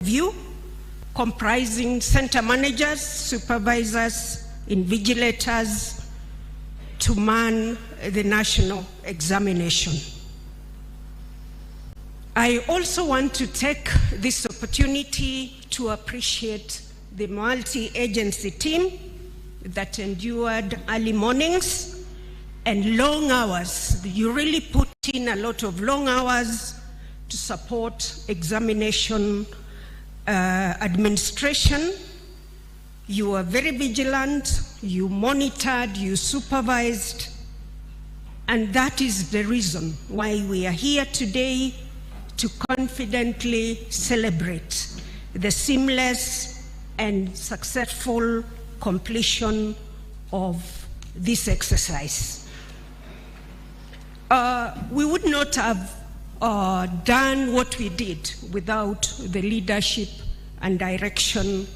you, comprising center managers, supervisors, invigilators, to man the national examination. I also want to take this opportunity to appreciate the multi-agency team that endured early mornings and long hours. You really put in a lot of long hours to support examination administration. You were very vigilant, you monitored, you supervised, and that is the reason why we are here today to confidently celebrate the seamless and successful completion of this exercise. We would not have done what we did without the leadership and direction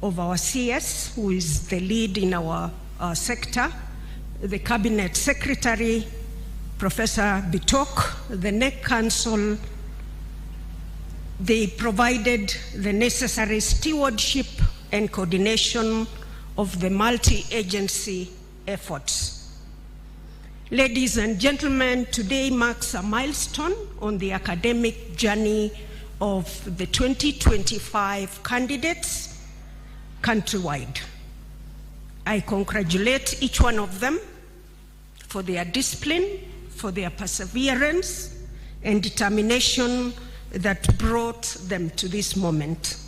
of our CS, who is the lead in our sector, the Cabinet Secretary, Professor Bitok, the NEC Council. They provided the necessary stewardship and coordination of the multi-agency efforts. Ladies and gentlemen, today marks a milestone on the academic journey of the 2025 candidates countrywide. I congratulate each one of them for their discipline, for their perseverance and determination that brought them to this moment.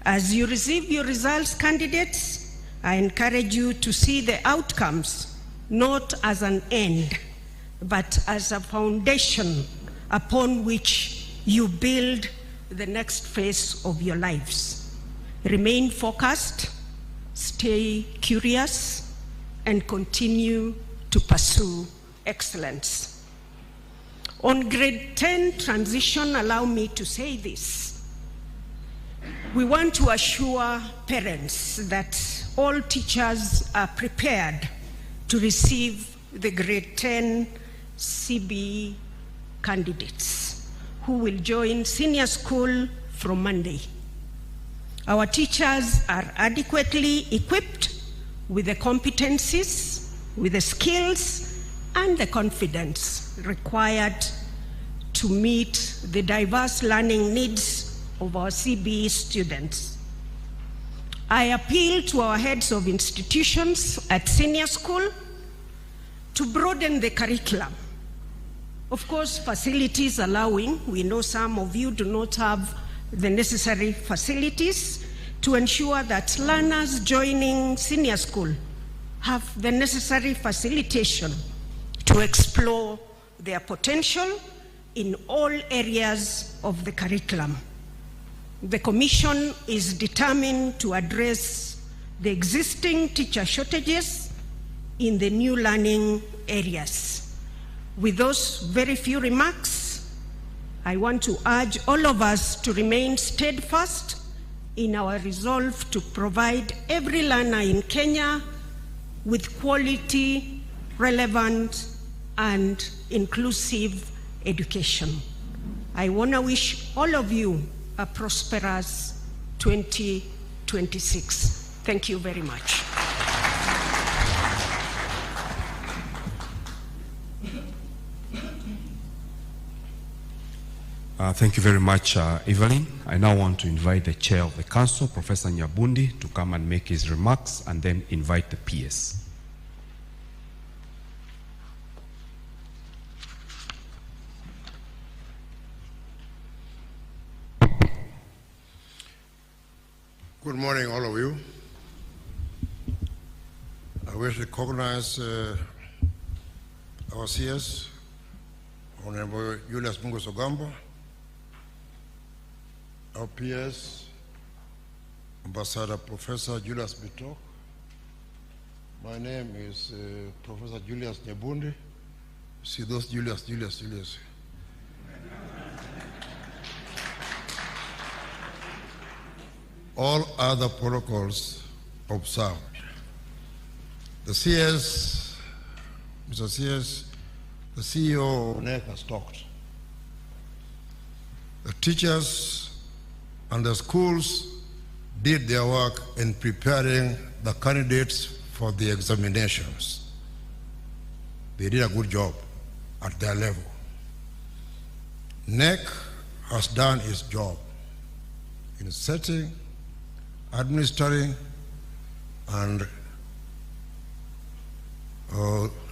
As you receive your results, candidates, I encourage you to see the outcomes not as an end, but as a foundation upon which you build the next phase of your lives. Remain focused, stay curious, and continue to pursue excellence. On grade 10 transition, allow me to say this. We want to assure parents that all teachers are prepared to receive the grade 10 CBE candidates who will join senior school from Monday. Our teachers are adequately equipped with the competencies, with the skills, and the confidence required to meet the diverse learning needs of our CBE students. I appeal to our heads of institutions at senior school to broaden the curriculum. Of course, facilities allowing, we know some of you do not have the necessary facilities, to ensure that learners joining senior school have the necessary facilitation to explore their potential in all areas of the curriculum. The Commission is determined to address the existing teacher shortages in the new learning areas. With those very few remarks, I want to urge all of us to remain steadfast in our resolve to provide every learner in Kenya with quality, relevant, and inclusive education. I want to wish all of you a prosperous 2026. Thank you very much. Thank you very much, Evelyn. I now want to invite the Chair of the Council, Professor Nyabundi, to come and make his remarks, and then invite the PS. Good morning, all of you. I wish to recognize our CS, Honorable Julius Ogamba, our PS, Ambassador Professor Julius Bitok. My name is Professor Julius Nyabundi. See those Julius. All other protocols observed. The CS, Mr. CS, the CEO of NEC has talked. The teachers and the schools did their work in preparing the candidates for the examinations. They did a good job at their level. NEC has done its job in setting, administering, and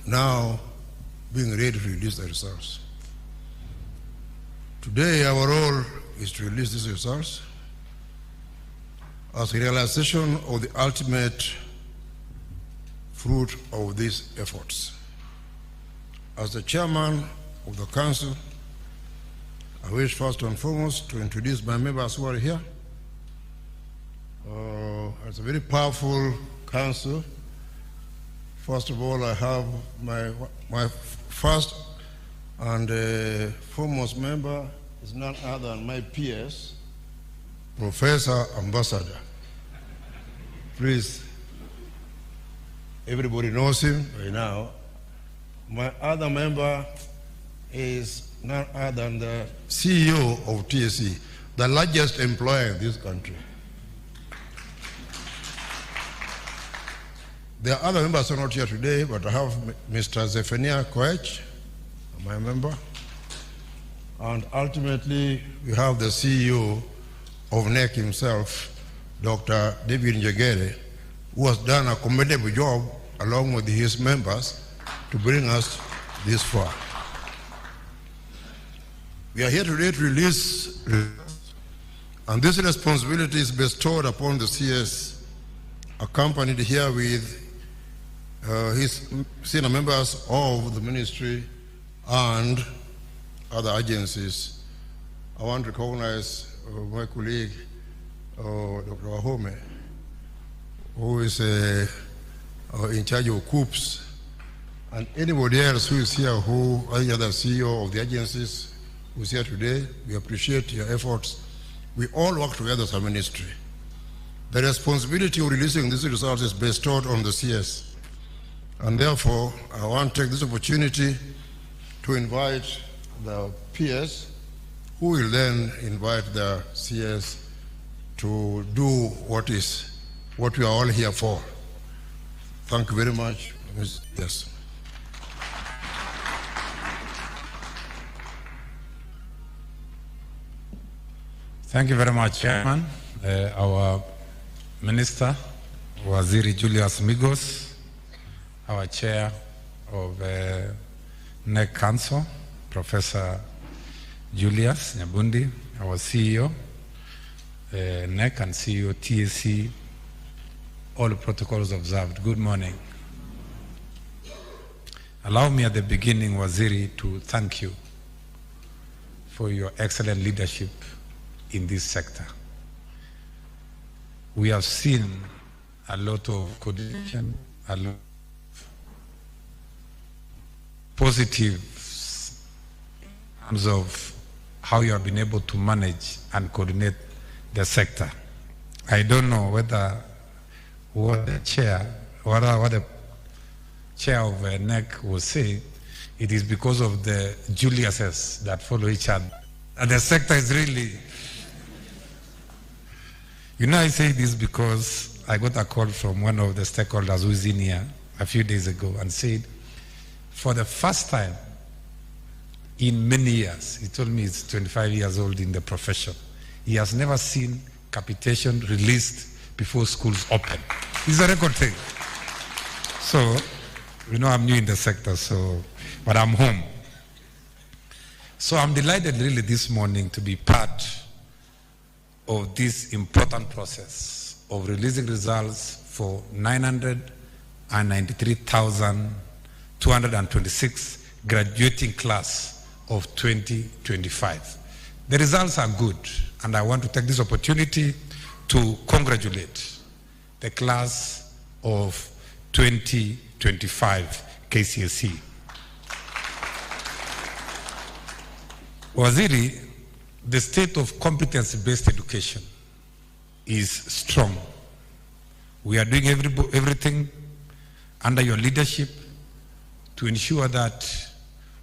now being ready to release the results. Today, our role is to release these results as a realization of the ultimate fruit of these efforts. As the chairman of the council, I wish first and foremost to introduce my members who are here. It's a very powerful council. First of all, I have my first and foremost member is none other than my PS, Professor Ambassador. Please, everybody knows him by now. My other member is none other than the CEO of Kcse, the largest employer in this country. There are other members who are not here today, but I have Mr. Zephaniah Koech, my member. And ultimately, we have the CEO of NEC himself, Dr. David Njegere, who has done a commendable job along with his members to bring us this far. We are here today to release, and this responsibility is bestowed upon the CS, accompanied here with his senior members of the ministry and other agencies. I want to recognize my colleague, Dr. Wahome, who is in charge of Kcse, and anybody else who is here, any other CEO of the agencies who is here today. We appreciate your efforts. We all work together as a ministry. The responsibility of releasing these results is bestowed on the CS. And therefore, I want to take this opportunity to invite the PS, who will then invite the CS to do what we are all here for. Thank you very much. Yes. Thank you very much, Chairman. Our Minister, Waziri Julius Migos, our Chair of NEC Council, Professor Julius Nyabundi, our CEO, NEC and CEO Kcse, all the protocols observed. Good morning. Allow me at the beginning, Waziri, to thank you for your excellent leadership in this sector. We have seen a lot of coordination, a lot of positives in terms of how you have been able to manage and coordinate the sector. I don't know whether what the chair of NEC will say, it is because of the Juliuses that follow each other. And the sector is really... I say this because I got a call from one of the stakeholders who is in here a few days ago and said, for the first time in many years, he told me he's 25 years old in the profession, he has never seen capitation released before schools open. It's a record thing. So, I'm new in the sector, but I'm home. So I'm delighted really this morning to be part of this important process of releasing results for 993,226 graduating class of 2025. The results are good, and I want to take this opportunity to congratulate the class of 2025 Kcse. Waziri, the state of competency-based education is strong. We are doing everything under your leadership to ensure that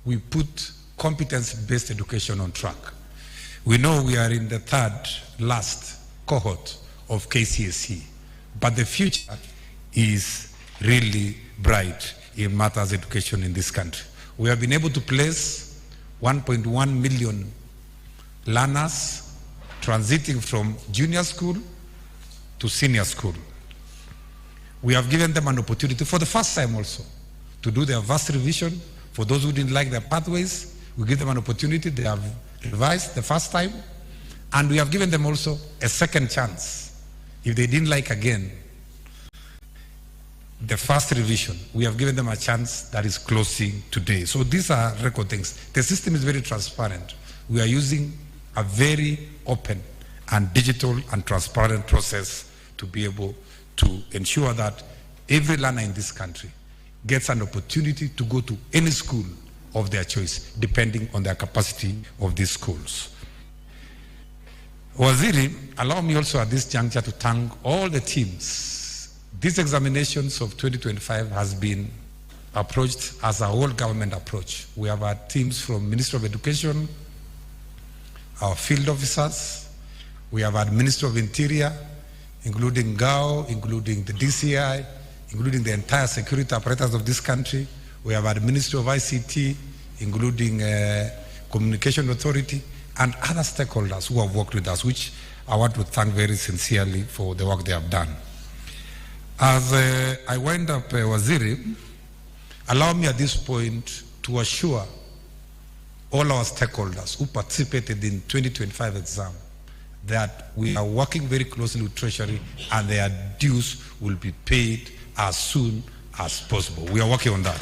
we put competence-based education on track. We know we are in the third last cohort of Kcse, but the future is really bright in matters of education in this country. We have been able to place 1.1 million learners transiting from junior school to senior school. We have given them an opportunity for the first time also to do their vast revision. For those who didn't like their pathways, we give them an opportunity. They have revised the first time, and we have given them also a second chance. If they didn't like again the first revision, we have given them a chance that is closing today. So these are record things. The system is very transparent. We are using a very open and digital and transparent process to be able to ensure that every learner in this country gets an opportunity to go to any school of their choice, depending on their capacity of these schools. Waziri, allow me also at this juncture to thank all the teams. These examinations of 2025 has been approached as a whole government approach. We have had teams from Ministry of Education, our field officers, we have had Ministry of Interior, including GAO, including the DCI, including the entire security apparatus of this country. We have had Ministry of ICT, including Communication Authority, and other stakeholders who have worked with us, which I want to thank very sincerely for the work they have done. As I wind up, Waziri, allow me at this point to assure all our stakeholders who participated in 2025 exam that we are working very closely with Treasury and their dues will be paid as soon as possible. We are working on that.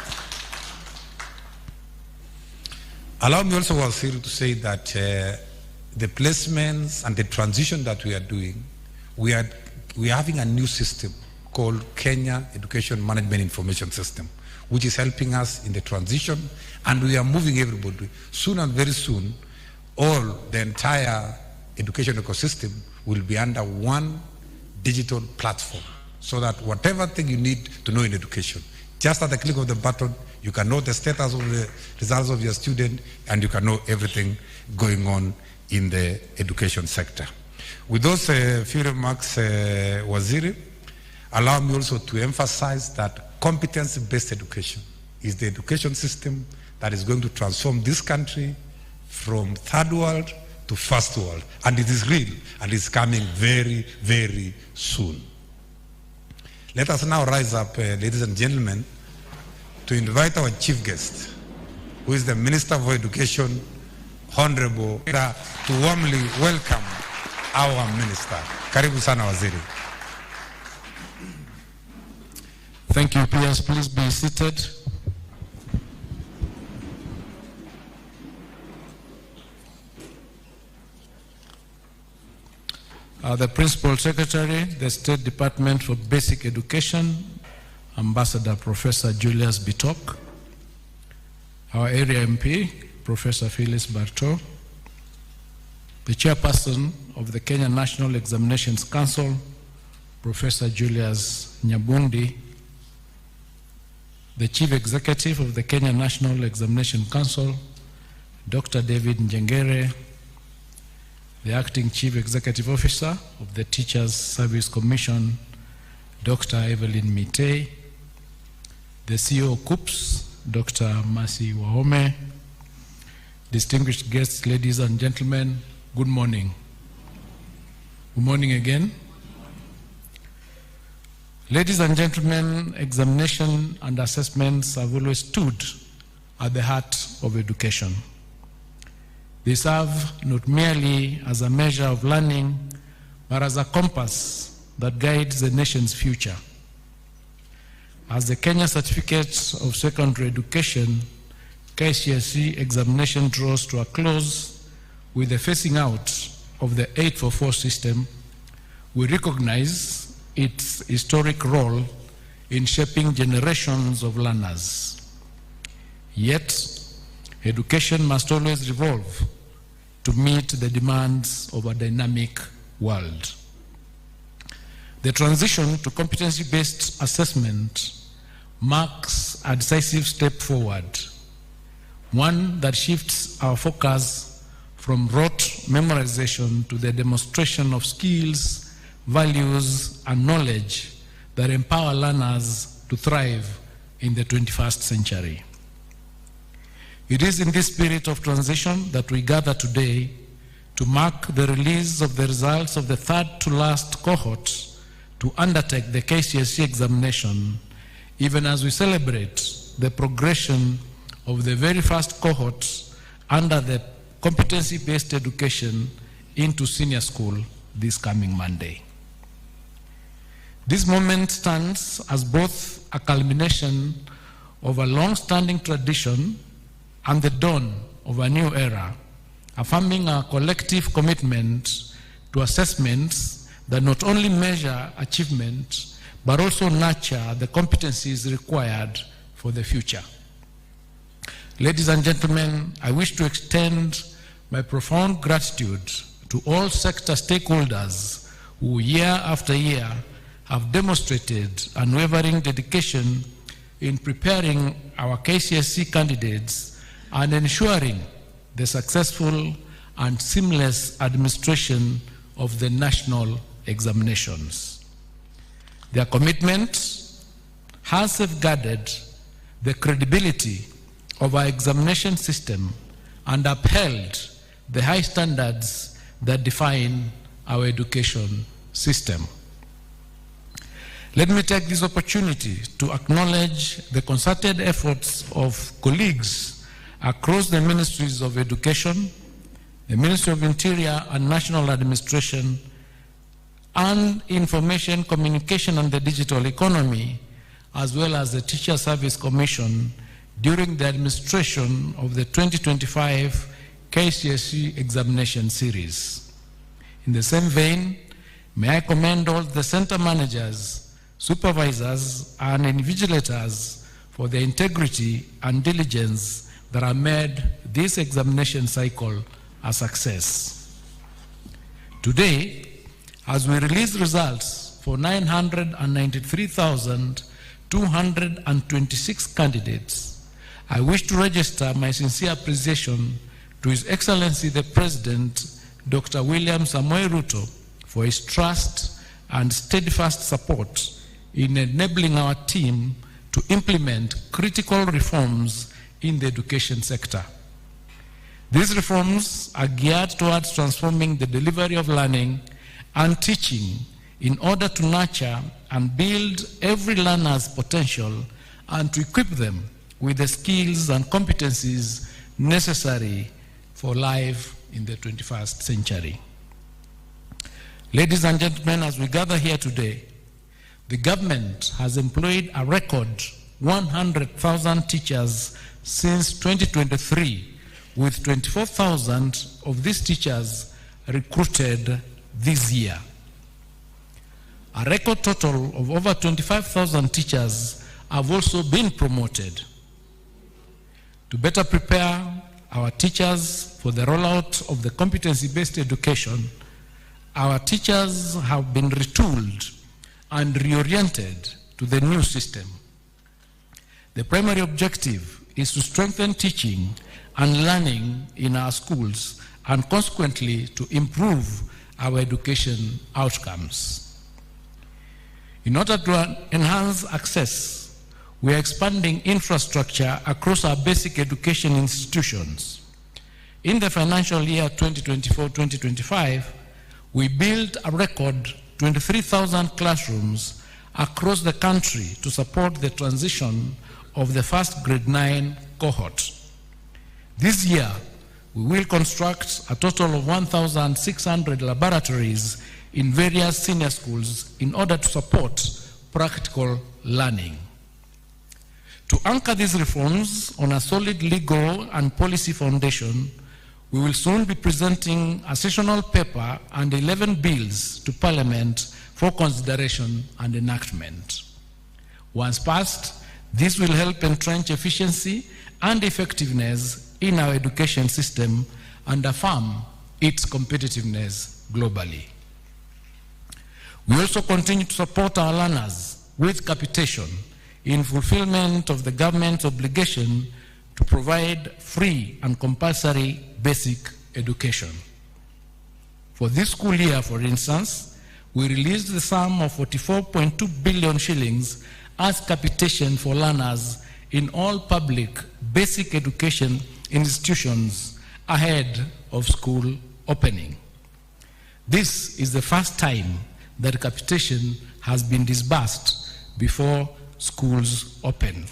Allow me also, Waziri, to say that the placements and the transition that we are doing, we are having a new system called Kenya Education Management Information System, which is helping us in the transition, and we are moving everybody. Soon and very soon, the entire education ecosystem will be under one digital platform, so that whatever thing you need to know in education, just at the click of the button, you can know the status of the results of your student, and you can know everything going on in the education sector. With those few remarks, Waziri, allow me also to emphasize that competence-based education is the education system that is going to transform this country from third world to first world. And it is real, and it's coming very, very soon. Let us now rise up, ladies and gentlemen, to invite our chief guest, who is the Minister for Education, Honorable, to warmly welcome our Minister. Karibu sana, Waziri. Thank you, peers. Please be seated. The Principal Secretary, the State Department for Basic Education, Ambassador Professor Julius Bitok, our area MP, Professor Phyllis Barto, the Chairperson of the Kenya National Examinations Council, Professor Julius Nyabundi, the Chief Executive of the Kenya National Examination Council, Dr. David Njengere, the Acting Chief Executive Officer of the Teachers Service Commission, Dr. Evelyn Mitei, the CEO of Kcse, Dr. Mercy Wahome, distinguished guests, ladies and gentlemen, good morning. Good morning again. Ladies and gentlemen, examination and assessments have always stood at the heart of education. They serve not merely as a measure of learning, but as a compass that guides the nation's future. As the Kenya Certificate of Secondary Education, Kcse examination draws to a close with the phasing out of the 844 system, we recognize its historic role in shaping generations of learners. Yet, education must always evolve to meet the demands of a dynamic world. The transition to competency-based assessment marks a decisive step forward, one that shifts our focus from rote memorization to the demonstration of skills, values, and knowledge that empower learners to thrive in the 21st century. It is in this spirit of transition that we gather today to mark the release of the results of the third to last cohort to undertake the Kcse examination, even as we celebrate the progression of the very first cohort under the competency-based education into senior school this coming Monday. This moment stands as both a culmination of a long-standing tradition and the dawn of a new era, affirming our collective commitment to assessments that not only measure achievement, but also nurture the competencies required for the future. Ladies and gentlemen, I wish to extend my profound gratitude to all sector stakeholders who year after year have demonstrated unwavering dedication in preparing our Kcse candidates and ensuring the successful and seamless administration of the national examinations. Their commitment has safeguarded the credibility of our examination system and upheld the high standards that define our education system. Let me take this opportunity to acknowledge the concerted efforts of colleagues across the Ministries of Education, the Ministry of Interior and National Administration, and Information, Communication and the Digital Economy, as well as the Teacher Service Commission during the administration of the 2025 Kcse examination series. In the same vein, may I commend all the center managers, supervisors, and invigilators for their integrity and diligence that have made this examination cycle a success. Today, as we release results for 993,226 candidates, I wish to register my sincere appreciation to His Excellency the President, Dr. William Samoei Ruto, for his trust and steadfast support in enabling our team to implement critical reforms in the education sector. These reforms are geared towards transforming the delivery of learning and teaching in order to nurture and build every learner's potential and to equip them with the skills and competencies necessary for life in the 21st century. Ladies and gentlemen, as we gather here today, the government has employed a record 100,000 teachers since 2023, with 24,000 of these teachers recruited this year. A record total of over 25,000 teachers have also been promoted. To better prepare our teachers for the rollout of the competency-based education, our teachers have been retooled and reoriented to the new system. The primary objective is to strengthen teaching and learning in our schools and consequently to improve our education outcomes. In order to enhance access, we are expanding infrastructure across our basic education institutions. In the financial year 2024-2025, we built a record 23,000 classrooms across the country to support the transition of the first grade 9 cohort. This year, we will construct a total of 1,600 laboratories in various senior schools in order to support practical learning. To anchor these reforms on a solid legal and policy foundation, we will soon be presenting a sessional paper and 11 bills to Parliament for consideration and enactment. Once passed, this will help entrench efficiency and effectiveness in our education system and affirm its competitiveness globally. We also continue to support our learners with capitation in fulfillment of the government's obligation to provide free and compulsory basic education. For this school year, for instance, we released the sum of 44.2 billion shillings as capitation for learners in all public basic education institutions ahead of school opening. This is the first time that capitation has been disbursed before schools open.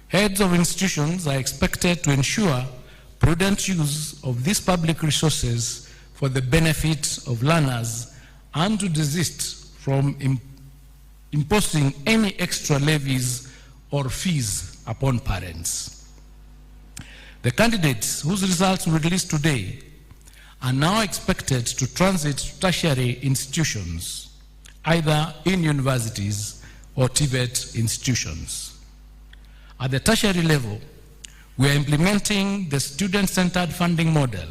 Heads of institutions are expected to ensure prudent use of these public resources for the benefit of learners and to desist from imposing any extra levies or fees upon parents. The candidates whose results we release today are now expected to transit to tertiary institutions, either in universities or TVET institutions. At the tertiary level, we are implementing the student-centered funding model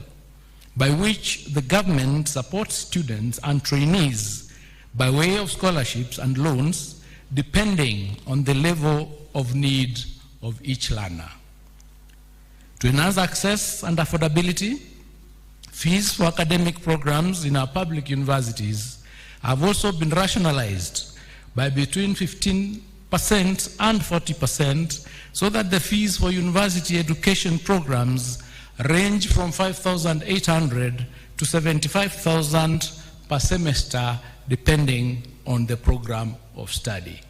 by which the government supports students and trainees by way of scholarships and loans depending on the level of need of each learner. To enhance access and affordability, fees for academic programs in our public universities have also been rationalized by between 15% and 40%, so that the fees for university education programs range from 5,800 to 75,000 per semester, depending on the program of study.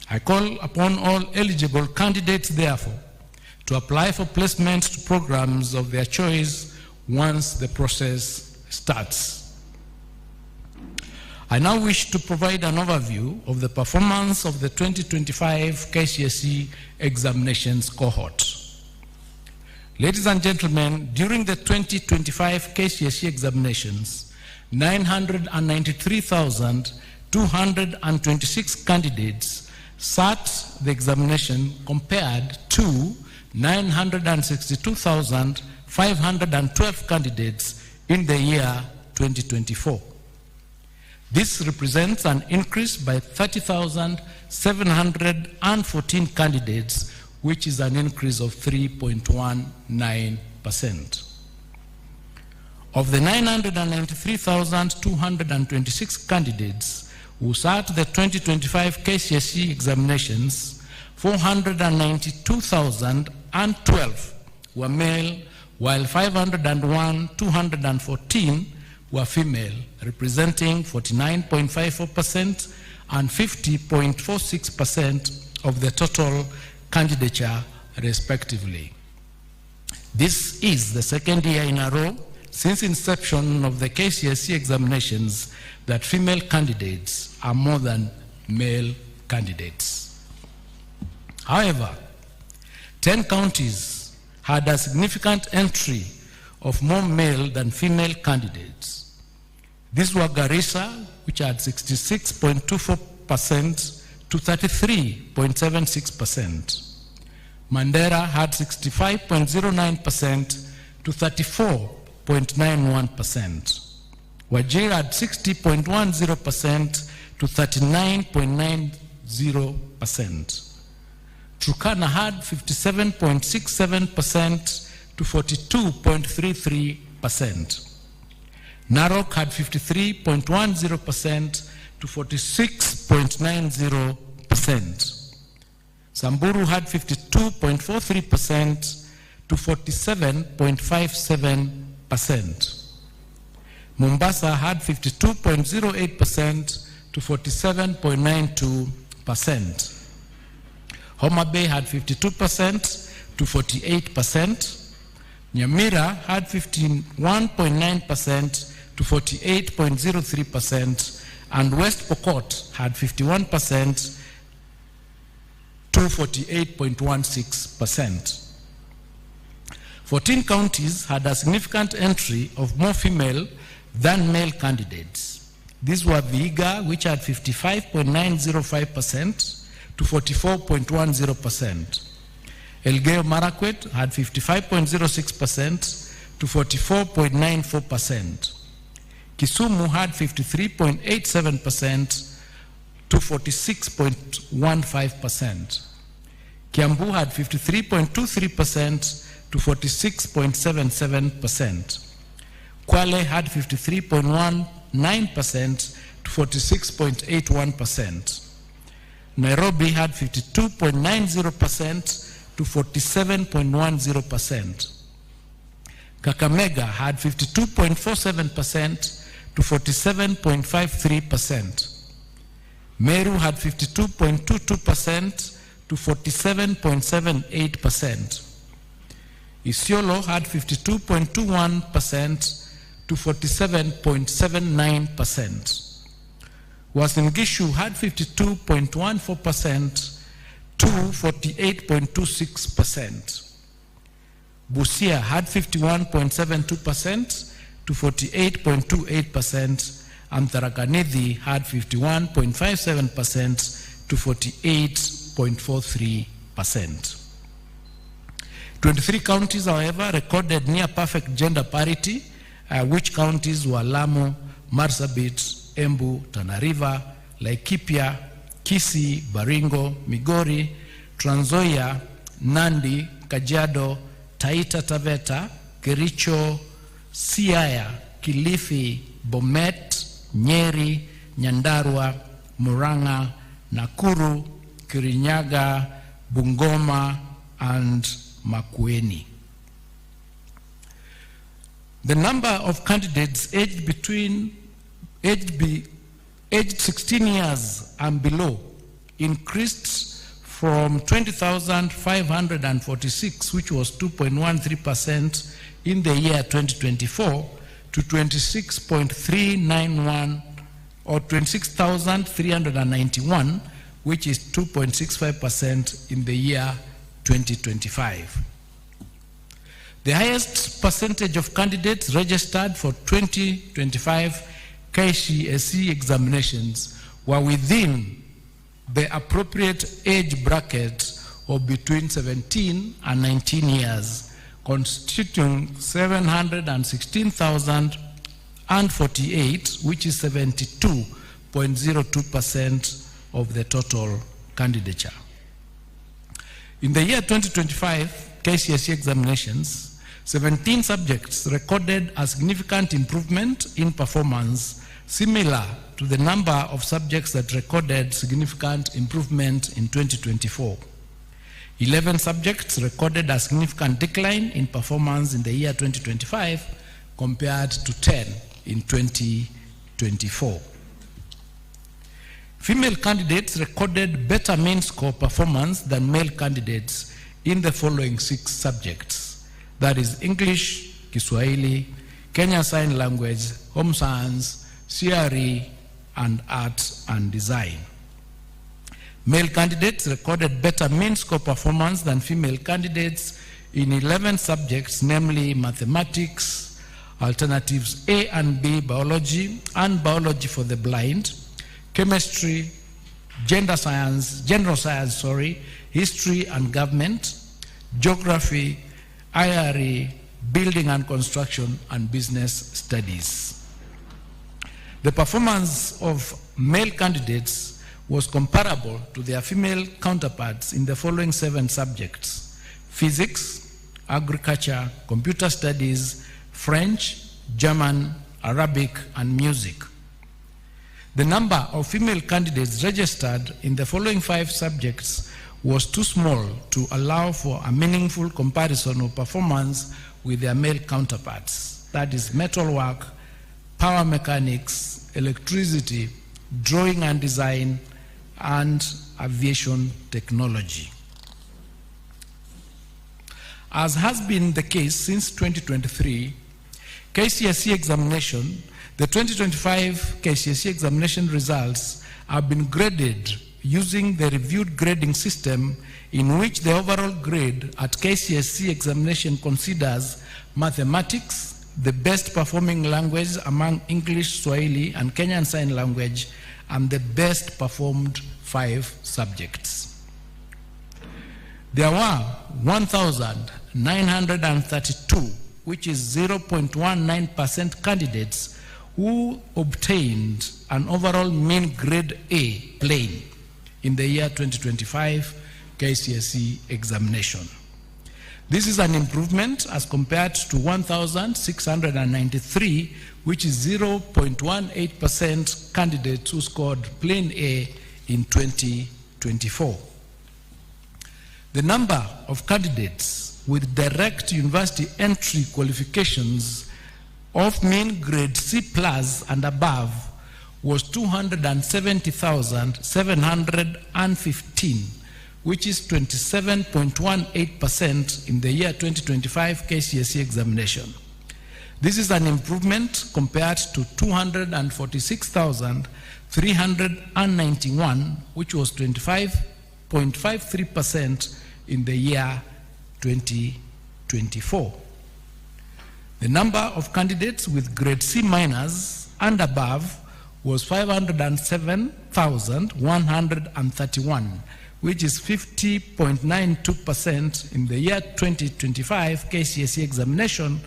I call upon all eligible candidates, therefore, to apply for placement to programs of their choice once the process starts. I now wish to provide an overview of the performance of the 2025 Kcse examinations cohort. Ladies and gentlemen, during the 2025 Kcse examinations, 993,226 candidates sat the examination compared to 962,512 candidates in the year 2024. This represents an increase by 30,714 candidates, which is an increase of 3.19%. Of the 993,226 candidates who sat the 2025 Kcse examinations, 492,012 were male, while 501,214 were female, representing 49.54% and 50.46% of the total candidature, respectively. This is the second year in a row since inception of the Kcse examinations that female candidates are more than male candidates. However, 10 counties had a significant entry of more male than female candidates. These were Garissa, which had 66.24% to 33.76%. Mandera had 65.09% to 34.91%. Wajir had 60.10% to 39.90%. Turkana had 57.67% to 42.33%. Narok had 53.10% to 46.90%. Samburu had 52.43% to 47.57%. Mombasa had 52.08% to 47.92%. Homa Bay had 52% to 48%. Nyamira had 51.9% to 48.03%, and West Pokot had 51% to 48.16%. 14 counties had a significant entry of more female than male candidates. These were Vihiga, which had 55.905% to 44.10%. Elgeyo Marakwet had 55.06% to 44.94%. Kisumu had 53.87% to 46.15%. Kiambu had 53.23% to 46.77%. Kwale had 53.19% to 46.81%. Nairobi had 52.90% to 47.10%. Kakamega had 52.47% to 47.53%. Meru had 52.22% to 47.78%. Isiolo had 52.21% to 47.79%. Uasin Gishu had 52.14% to 48.26%. Busia had 51.72% to 48.28%, and Tharaka Nithi had 51.57% to 48.43%. 23 counties, however, recorded near perfect gender parity, which counties were Lamu, Marsabit, Embu, Tana River, Laikipia, Kcse, Baringo, Migori, Trans Nzoia, Nandi, Kajiado, Taita Taveta, Kericho, Siaya, Kilifi, Bomet, Nyeri, Nyandarua, Murang'a, Nakuru, Kirinyaga, Bungoma, and Makueni. The number of candidates aged 16 years and below increased from 20,546, which was 2.13% in the year 2024, to 26.391 or 26,391, which is 2.65% in the year 2025. The highest percentage of candidates registered for 2025 Kcse examinations were within the appropriate age bracket of between 17 and 19 years, constituting 716,048, which is 72.02% of the total candidature. In the year 2025 Kcse examinations, 17 subjects recorded a significant improvement in performance, similar to the number of subjects that recorded significant improvement in 2024. 11 subjects recorded a significant decline in performance in the year 2025 compared to 10 in 2024. Female candidates recorded better mean score performance than male candidates in the following 6 subjects. That is English, Kiswahili, Kenya Sign Language, Home Science, CRE, and Art and Design. Male candidates recorded better mean score performance than female candidates in 11 subjects, namely Mathematics, Alternatives A and B, Biology, and Biology for the Blind, Chemistry, General Science, History and Government, Geography, IRE, Building and Construction, and Business Studies. The performance of male candidates was comparable to their female counterparts in the following 7 subjects: Physics, Agriculture, Computer Studies, French, German, Arabic, and Music. The number of female candidates registered in the following 5 subjects was too small to allow for a meaningful comparison of performance with their male counterparts. That is metalwork, power mechanics, electricity, drawing and design, and aviation technology. As has been the case since 2023, Kcse examination, the 2025 Kcse examination results have been graded using the reviewed grading system, in which the overall grade at Kcse examination considers mathematics the best performing language among English, Swahili, and Kenyan Sign Language, and the best performed 5 subjects. There were 1,932, which is 0.19% candidates who obtained an overall mean grade A plain in the year 2025, Kcse examination. This is an improvement as compared to 1,693, which is 0.18% candidates who scored plain A in 2024. The number of candidates with direct university entry qualifications of mean grade C plus and above was 270,715, which is 27.18% in the year 2025 Kcse examination. This is an improvement compared to 246,391, which was 25.53% in the year 2024. The number of candidates with grade C minus and above was 507,131, which is 50.92% in the year 2025 Kcse examination,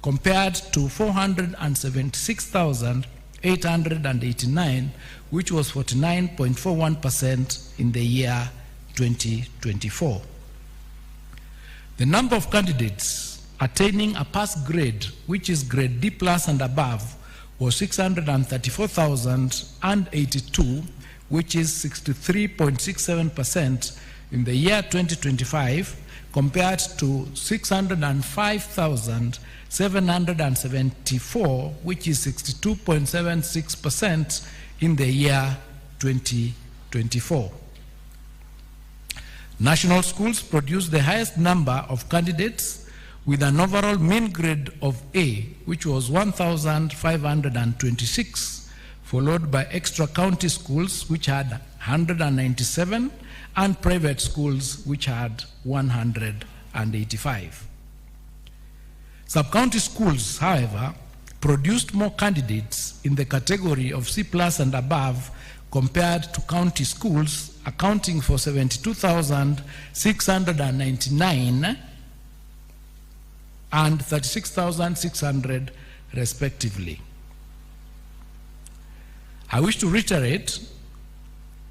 compared to 476,889, which was 49.41% in the year 2024. The number of candidates attaining a pass grade, which is grade D plus and above, was 634,082, which is 63.67% in the year 2025, compared to 605,774, which is 62.76% in the year 2024. National schools produced the highest number of candidates with an overall mean grade of A, which was 1,526, followed by extra county schools, which had 197, and private schools, which had 185. Sub-county schools, however, produced more candidates in the category of C plus and above compared to county schools, accounting for 72,699 and 36,600 respectively. I wish to reiterate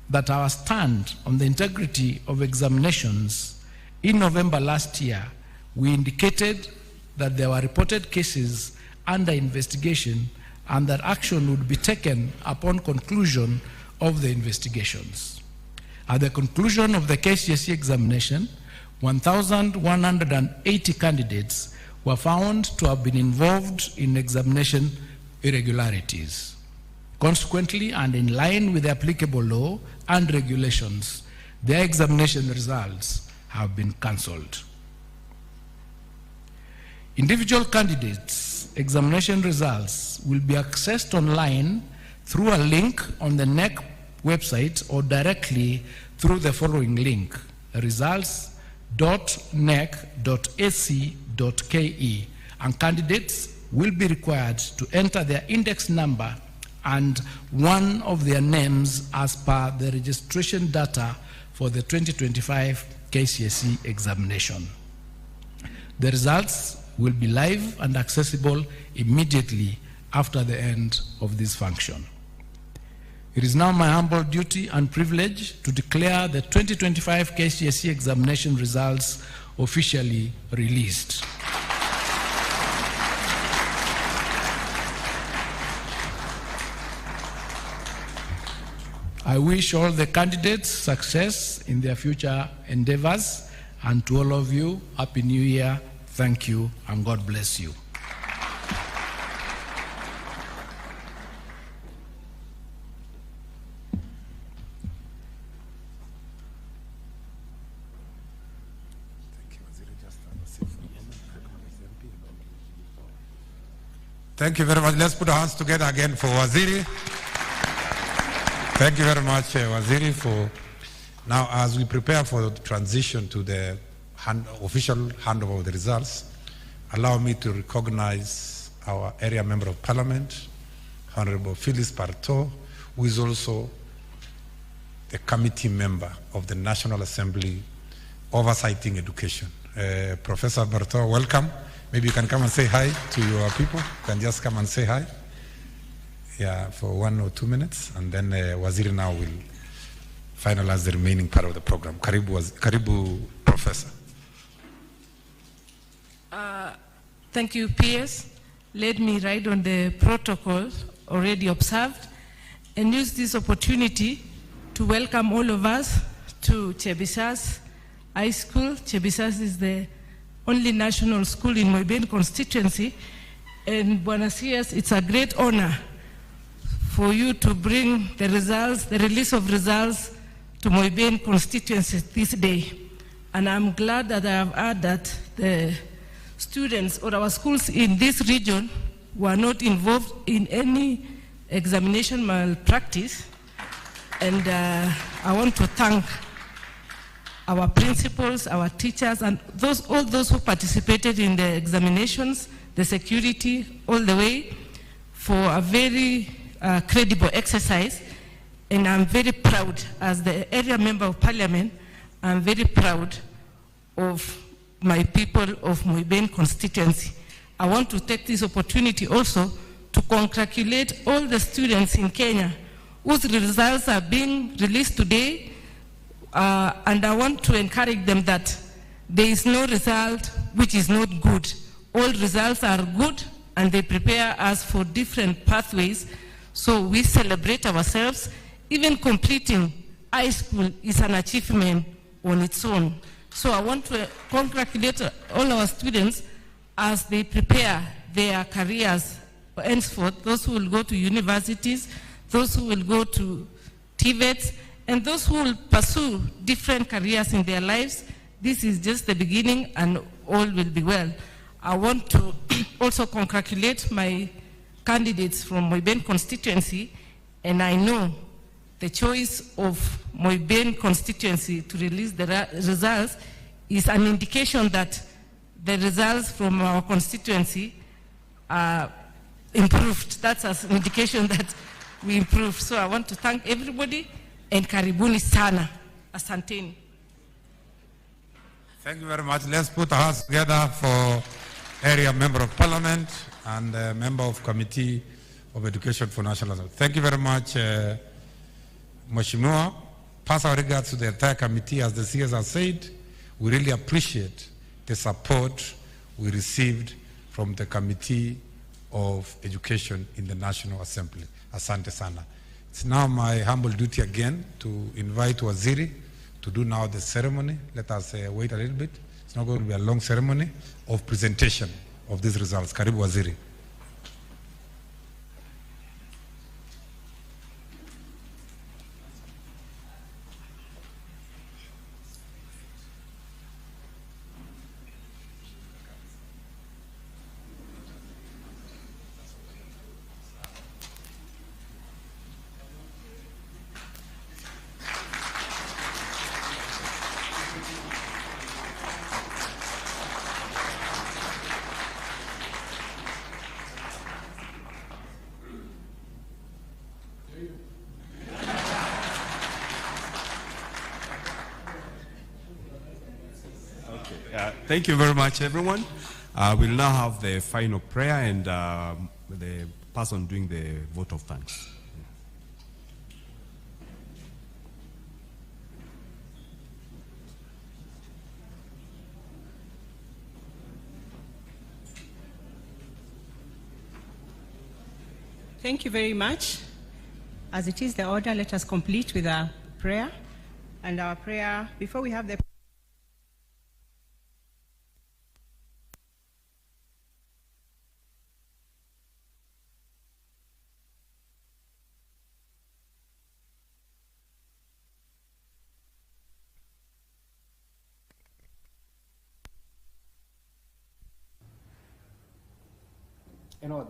that our stand on the integrity of examinations in November last year, we indicated that there were reported cases under investigation and that action would be taken upon conclusion of the investigations. At the conclusion of the Kcse examination, 1,180 candidates were found to have been involved in examination irregularities. Consequently, and in line with the applicable law and regulations, their examination results have been cancelled. Individual candidates' examination results will be accessed online through a link on the NEC website or directly through the following link: results.nec.ac.ke, and candidates will be required to enter their index number and one of their names as per the registration data for the 2025 Kcse examination. The results will be live and accessible immediately after the end of this function. It is now my humble duty and privilege to declare the 2025 Kcse examination results officially released. I wish all the candidates success in their future endeavors, and to all of you, Happy New Year, thank you, and God bless you. Thank you very much. Let's put our hands together again for Waziri. Thank you very much, Waziri, for now as we prepare for the transition to the official handover of the results. Allow me to recognize our area member of parliament, Honorable Phyllis Parto, who is also the committee member of the National Assembly Oversighting Education. Professor Parto, welcome. Maybe you can come and say hi to your people. You can just come and say hi. Yeah, for 1 or 2 minutes, and then Waziri now will finalize the remaining part of the program. Karibu, Professor. Thank you, PS. Let me ride on the protocol already observed and use this opportunity to welcome all of us to Kcse High School. Kcse is the only national school in Moibeni constituency. And Bwana CS, it's a great honor for you to bring the results, the release of results to Moibeni constituency this day. And I'm glad that I have heard that the students or our schools in this region were not involved in any examination malpractice. And I want to thank our principals, our teachers, and all those who participated in the examinations, the security, all the way, for a very credible exercise. And I'm very proud, as the area member of parliament, I'm very proud of my people of Moibeni constituency. I want to take this opportunity also to congratulate all the students in Kenya whose results are being released today, and I want to encourage them that there is no result which is not good. All results are good, and they prepare us for different pathways, so we celebrate ourselves. Even completing high school is an achievement on its own. So I want to congratulate all our students as they prepare their careers henceforth, those who will go to universities, those who will go to TVETs, and those who will pursue different careers in their lives. This is just the beginning, and all will be well. I want to also congratulate my candidates from Moibeni constituency, and I know the choice of Moibeni constituency to release the results is an indication that the results from our constituency are improved. That's an indication that we improved. So I want to thank everybody, and karibuni sana. Asanteni. Thank you very much. Let's put our hands together for area member of parliament and member of committee of education for national assembly. Thank you very much, Mheshimiwa. Pass our regards to the entire committee. As the CS has said, we really appreciate the support we received from the Committee of Education in the National Assembly. Asante sana. It's now my humble duty again to invite Waziri to do now the ceremony. Let us wait a little bit. It's not going to be a long ceremony of presentation of these results. Karibu Waziri. Thank you very much, everyone. We'll now have the final prayer and the person doing the vote of thanks. Thank you very much. As it is the order, let us complete with our prayer. And our prayer, before we have the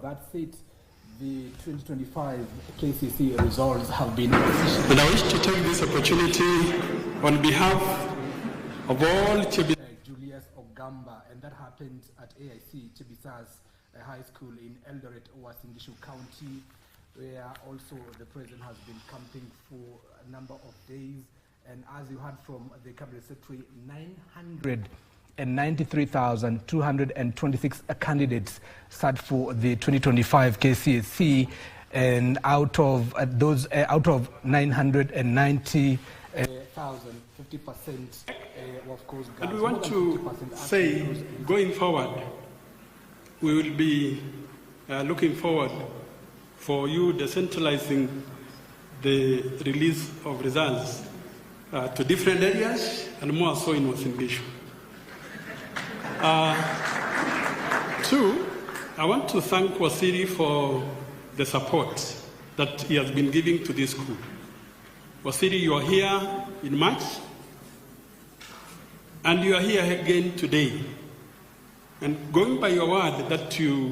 that's it. The 2025 Kcse results have been officially. And I wish to take this opportunity on behalf of all Julius Ogamba, and that happened at AIC Kcse High School in Eldoret, Uasin Gishu County, where also the president has been camping for a number of days. And as you heard from the cabinet secretary, 993,226 candidates sat for the 2025 Kcse and out of those, out of 990,000, 50%, of course, girls. And we want to say, going forward, we will be looking forward for you decentralizing the release of results to different areas, and more so in Uasin Gishu. Two, I want to thank Wasiri for the support that he has been giving to this school. Wasiri, you are here in March, and you are here again today. And going by your word that you